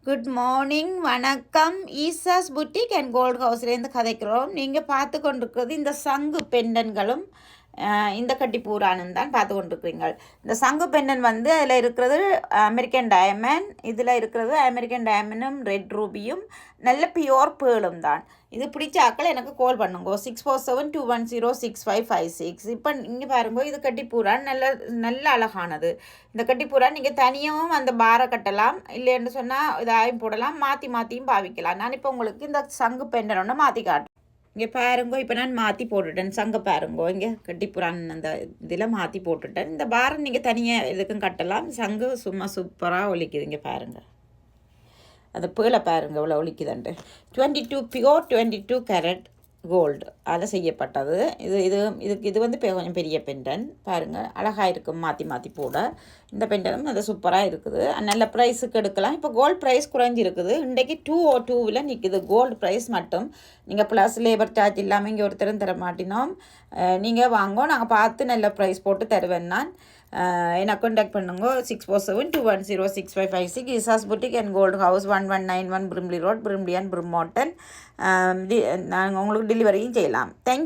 Good morning வணக்கம். ஈசாஸ் boutique and gold ஹவுஸ்லேருந்து கதைக்கிறோம். நீங்கள் பார்த்து கொண்டிருக்கிறது இந்த சங்கு பெண்டன்களும் இந்த கட்டிப்பூரானும் தான் பார்த்து கொண்டிருக்கிறீங்க. இந்த சங்கு பெண்டன் வந்து அதில் இருக்கிறது அமெரிக்கன் டயமண்ட், இதில் இருக்கிறது அமெரிக்கன் டயமண்டும் ரெட் ரூபியும் நல்ல பியோர் பேர்லும் தான். இது பிடிச்ச ஆக்கள் எனக்கு கால் பண்ணுங்க 6472106556. இப்போ இங்கே பாருங்க, இது கட்டிப்பூரான் நல்ல நல்ல அழகானது. இந்த கட்டிப்பூரான் நீங்கள் தனியாகவும் அந்த பாரை கட்டலாம், இல்லைன்னு சொன்னால் இதாயும் போடலாம், மாற்றி மாற்றியும் பாவிக்கலாம். நான் இப்போ உங்களுக்கு இந்த சங்கு பெண்டன் ஒன்று மாற்றி காட்டுறேன். இங்கே பாருங்கோ, இப்போ நான் மாற்றி போட்டுட்டேன். சங்க பாருங்கோ, இங்கே கட்டிப்புறான் அந்த இதில் மாற்றி போட்டுட்டேன். இந்த பாரம் நீங்கள் தனியாக இதுக்கும் கட்டலாம். சங்கு சும்மா சூப்பராக ஒலிக்குது. இங்கே பாருங்கள், அந்த பேலை பாருங்கள் இவ்வளோ ஒலிக்குதுன்ட்டு. 22 பியோர் 22 கேரட் கோல்டு அதை செய்யப்பட்டது. இது வந்து கொஞ்சம் பெரிய பெண்டன் பாருங்கள், அழகாக இருக்கும் மாற்றி மாற்றி போட. இந்த பெண்டனும் அது சூப்பராக இருக்குது, நல்ல ப்ரைஸுக்கு எடுக்கலாம். இப்போ கோல்டு ப்ரைஸ் குறைஞ்சிருக்குது. இன்றைக்கு 202 நிற்குது கோல்டு ப்ரைஸ் மட்டும். நீங்கள் ப்ளஸ் லேபர் சார்ஜ் இல்லாமல் இங்கே ஒருத்தரும் தர மாட்டினோம். நீங்கள் வாங்கோ, நாங்கள் பார்த்து நல்ல ப்ரைஸ் போட்டு தருவேன். நான் என்னை கான்டாக்ட் பண்ணுங்க 6472106556. ஈசாஸ் boutique and gold house 1191 Brimley Road, பிரிம்லியன் பிரிமோட்டன். நாங்கள் உங்களுக்கு டெலிவரியும் செய்யலாம். தேங்க்